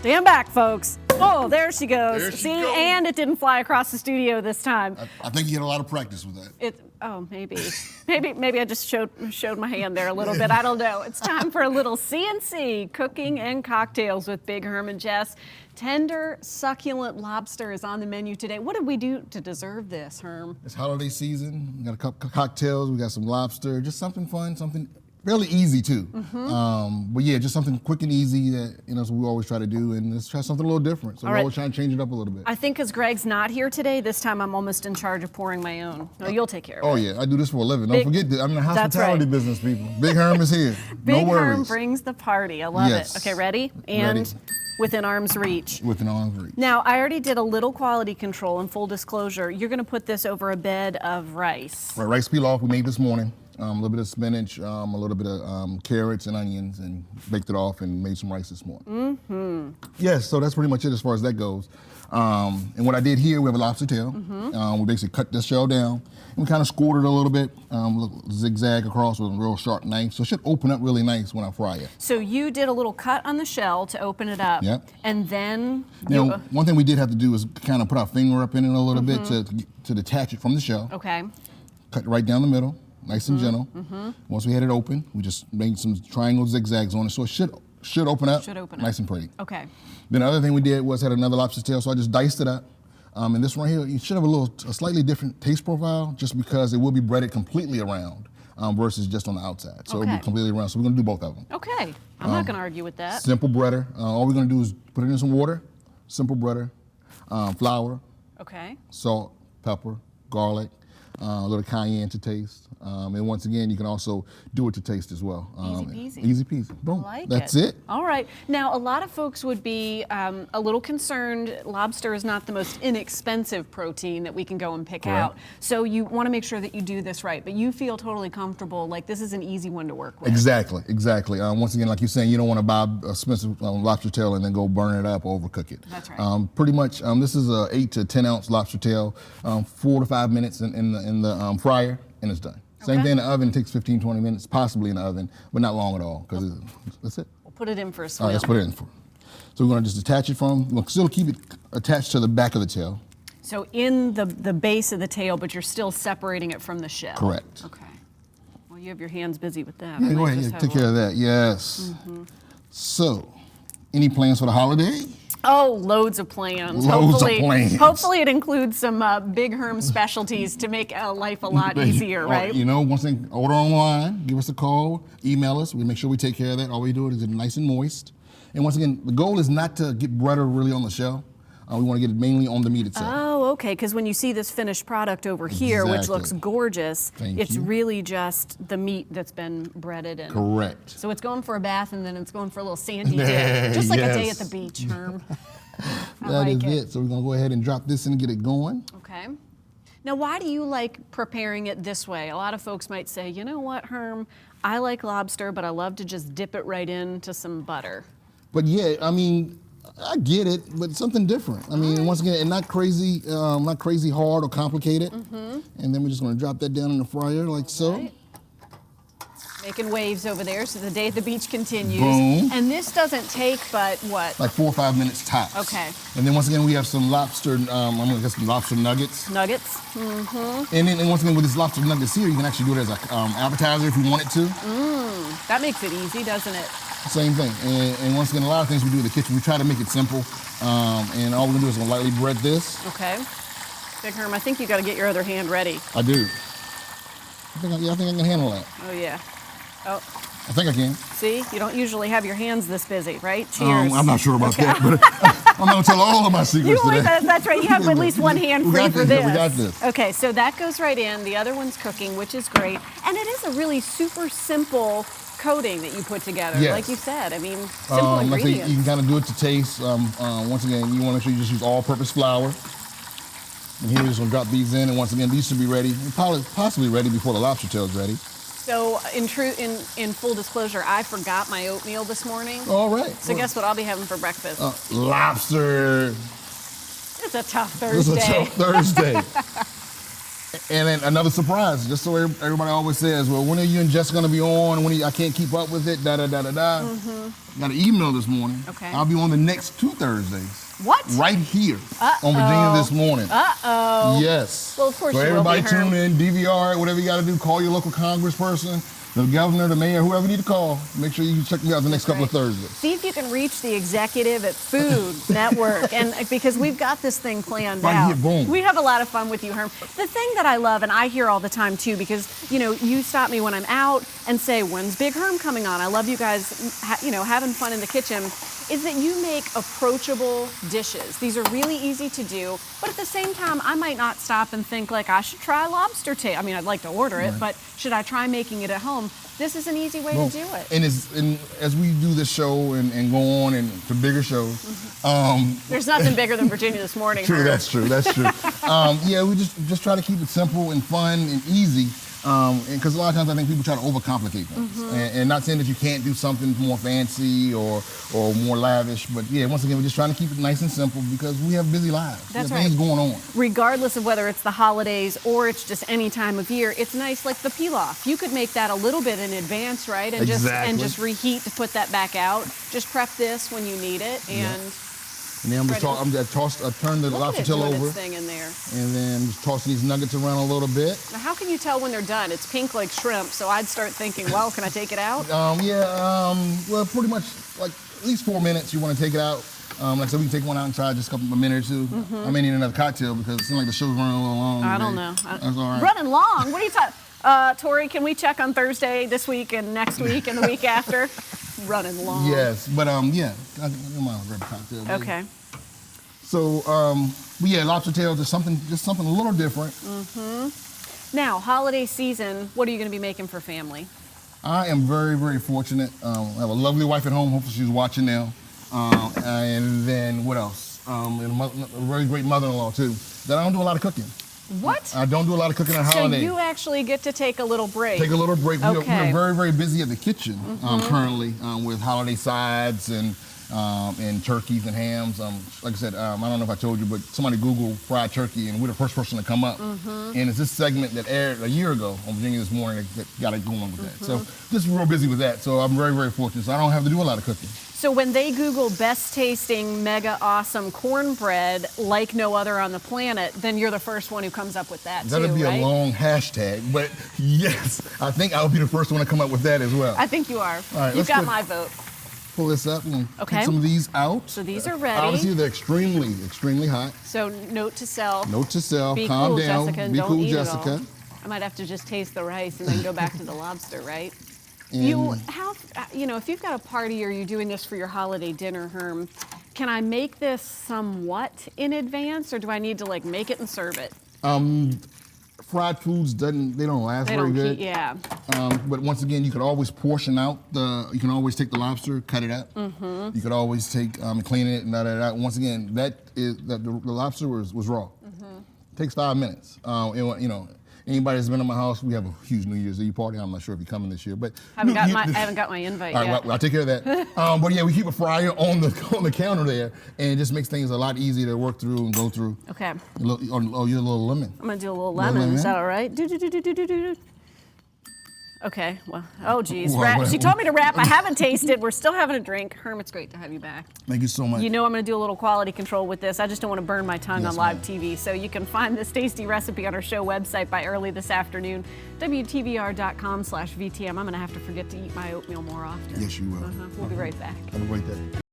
Stand back, folks. Oh, there she goes. There she See, goes. and it didn't fly across the studio this time. I think you had a lot of practice with that. Maybe I just showed my hand there a little bit. I don't know. It's time for a little CNC cooking and cocktails with Big Herm and Jess. Tender, succulent lobster is on the menu today. What did we do to deserve this, Herm? It's holiday season. We got a couple cocktails. We got some lobster. Just something fun, something fairly easy too. But yeah, just something quick and easy that that's what we always try to do, and let's try something a little different. So we're always trying to change it up a little bit. I think because Greg's not here today, this time I'm almost in charge of pouring my own. No, you'll take care of it. Oh yeah, I do this for a living. Don't forget that I'm in the hospitality business, people. Big Herm is here. Big No worries. Herm brings the party. I love it. Okay, ready? And ready. Within arm's reach. Within arm's reach. Now, I already did a little quality control, and full disclosure, you're going to put this over a bed of rice. Right, rice pilaf we made this morning. A little bit of spinach, a little bit of carrots and onions, and baked it off and made some rice this morning. Yes, so that's pretty much it as far as that goes. And what I did here, we have a lobster tail. We basically cut this shell down, and we kind of scored it a little bit, zigzag across with a real sharp knife. So it should open up really nice when I fry it. So you did a little cut on the shell to open it up. Yep. And then Now, one thing we did have to do is kind of put our finger up in it a little bit to detach it from the shell. Okay. Cut right down the middle. Nice and gentle. Once we had it open, we just made some triangle zigzags on it, so it should open up. Nice and pretty. Okay. Then the other thing we did was had another lobster tail, so I just diced it up. And this one here, you should have a slightly different taste profile, just because it will be breaded completely around versus just on the outside. So it'll be completely around. So we're gonna do both of them. Okay. I'm not gonna argue with that. Simple breader. All we're gonna do is put it in some water. Simple breader. Flour. Okay. Salt, pepper, garlic. A little cayenne to taste. And once again, you can also do it to taste as well. Easy peasy. Easy peasy. Boom. I like That's it. All right. Now, a lot of folks would be a little concerned. Lobster is not the most inexpensive protein that we can go and pick out. So you want to make sure that you do this right. But you feel totally comfortable, like this is an easy one to work with. Exactly. Once again, like you're saying, you don't want to buy a expensive lobster tail and then go burn it up or overcook it. That's right. Pretty much, this is a 8 to 10 ounce lobster tail, 4 to 5 minutes in the fryer, and it's done. Same thing in the oven, takes 15, 20 minutes, possibly in the oven, but not long at all, because that's it. We'll put it in for a swim. All right, let's put it in for. So we're gonna just detach it from, we'll still keep it attached to the back of the tail. So in the base of the tail, but you're still separating it from the shell. Correct. Okay. Well, you have your hands busy with that. Yeah, go ahead, take care of that, yes. So, any plans for the holiday? Oh, loads of plans. Hopefully it includes some Big Herm specialties to make life a lot easier, right? Once they order online, give us a call, email us. We make sure we take care of that. All we do is get it nice and moist. And once again, the goal is not to get butter really on the shell. We want to get it mainly on the meat itself. Oh, okay, because when you see this finished product over here, which looks gorgeous, it's really just the meat that's been breaded in. Correct. So it's going for a bath, and then it's going for a little sandy dip, just like a day at the beach, Herm. That is it. So we're going to go ahead and drop this and get it going. Okay. Now, why do you like preparing it this way? A lot of folks might say, you know what, Herm, I like lobster, but I love to just dip it right into some butter. But yeah, I get it, but it's something different. Once again, and not crazy hard or complicated. And then we're just gonna drop that down in the fryer like so. Making waves over there, so the day at the beach continues. Boom. And this doesn't take but what? Like 4 or 5 minutes tops. Okay. And then once again, we have some lobster, I'm gonna get some lobster nuggets. Nuggets? And then once again, with this lobster nuggets here, you can actually do it as an appetizer if you wanted to. That makes it easy, doesn't it? Same thing. And once again, a lot of things we do in the kitchen, we try to make it simple. And all we're gonna do is gonna lightly bread this. Okay. Big Herm, I think you gotta get your other hand ready. I do. I think I can handle that. Oh, yeah. Oh. I think I can. See, you don't usually have your hands this busy, right? Cheers. I'm not sure about that, but I'm gonna tell all of my secrets today. That's right, you have at least one hand free for this. We got this. Okay, so that goes right in. The other one's cooking, which is great. And it is a really super simple coating that you put together, like you said. Simple ingredients. You can kind of do it to taste. Once again, you want to make sure you just use all-purpose flour. And here we're just gonna drop these in, and once again, these should be ready, possibly ready before the lobster tail is ready. So in full disclosure, I forgot my oatmeal this morning. All right. So guess what I'll be having for breakfast? Lobster. It's a tough Thursday. It's a tough Thursday. And then another surprise, just so everybody always says, well, when are you and Jess gonna be on? I can't keep up with it, da-da-da-da-da. Got an email this morning. Okay. I'll be on the next 2 Thursdays. What? Right here on Virginia This Morning. Uh-oh. Yes. Well, of course so you will everybody be, Herm. tune in, DVR, whatever you gotta do, call your local congressperson, the governor, the mayor, whoever you need to call. Make sure you check me out the next couple of Thursdays. See if you can reach the executive at Food Network, and because we've got this thing planned Right out. here, boom. We have a lot of fun with you, Herm. The thing that I love, and I hear all the time too, because you stop me when I'm out and say, "When's Big Herm coming on?" I love you guys, having fun in the kitchen. Is that you make approachable dishes. These are really easy to do, but at the same time, I might not stop and think like I should try lobster tail. I mean, I'd like to order it, but should I try making it at home? This is an easy way to do it. And as we do this show and go on and to bigger shows, there's nothing bigger than Virginia This Morning. True, Herm. that's true. Yeah, we just try to keep it simple and fun and easy. Because a lot of times I think people try to overcomplicate things, and not saying that you can't do something more fancy or more lavish, but yeah, once again, we're just trying to keep it nice and simple because we have busy lives. That's we have things going on. Regardless of whether it's the holidays or it's just any time of year, it's nice like the pilaf. You could make that a little bit in advance, right? And just reheat to put that back out. Just prep this when you need it, and. And then I turn the lobster tail over, thing in there. and then just tossing these nuggets around a little bit. Now, how can you tell when they're done? It's pink like shrimp, so I'd start thinking, well, can I take it out? Well, pretty much like at least 4 minutes. You want to take it out. Like I said, we can take one out and try just a minute or two. I may need another cocktail because it seems like the show's running a little long. I don't know. That's all right. Running long? What are you talking? Tori, can we check on Thursday this week and next week and the week after? Running long. Yes, but yeah, I might grab a cocktail. Baby. Okay. So, but yeah, lobster tails is something a little different. Now, holiday season, what are you going to be making for family? I am very, very fortunate. I have a lovely wife at home. Hopefully she's watching now. And then what else? And a very great mother-in-law too. That I don't do a lot of cooking. What? I don't do a lot of cooking on holidays. So you actually get to take a little break. Take a little break. Okay. We're very, very busy at the kitchen currently with holiday sides and turkeys and hams. Like I said, I don't know if I told you, but somebody Googled fried turkey, and we're the first person to come up. And it's this segment that aired a year ago on Virginia This Morning that got it going with that. So just real busy with that. So I'm very, very fortunate. So I don't have to do a lot of cooking. So when they Google best tasting, mega awesome cornbread like no other on the planet, then you're the first one who comes up with that That'll be right? a long hashtag, but yes, I think I'll be the first one to come up with that as well. I think you are. All right, You've got my vote. Pull this up and Okay. take some of these out. So these are ready. Obviously, they're extremely, extremely hot. So note to self. Note to self, Be calm cool, down. Jessica, and Be don't cool, eat it all. Jessica. I might have to just taste the rice and then go back to the lobster, right? And If you've got a party or you're doing this for your holiday dinner, Herm, can I make this somewhat in advance, or do I need to like make it and serve it? fried foods don't last They very don't good. keep, yeah. But once again, you could always portion out you can always take the lobster, cut it up. You could always take and clean it and da. Once again, the lobster was raw. Takes 5 minutes. Anybody that's been in my house, we have a huge New Year's Eve party. I'm not sure if you're coming this year, but I haven't got my invite all right, yet. well, I'll take care of that. But yeah, we keep a fryer on the counter there, and it just makes things a lot easier to work through and go through. Okay. You're a little lemon. I'm gonna do a little lemon. Is that all right? Do. Okay. Well. Oh, geez. She told me to wrap. I haven't tasted. We're still having a drink. Herm, it's great to have you back. Thank you so much. You know I'm going to do a little quality control with this. I just don't want to burn my tongue on live ma'am. TV. So you can find this tasty recipe on our show website by early this afternoon, WTVR.com/VTM. I'm going to have to forget to eat my oatmeal more often. Yes, you will. We'll be right back. Have a great day.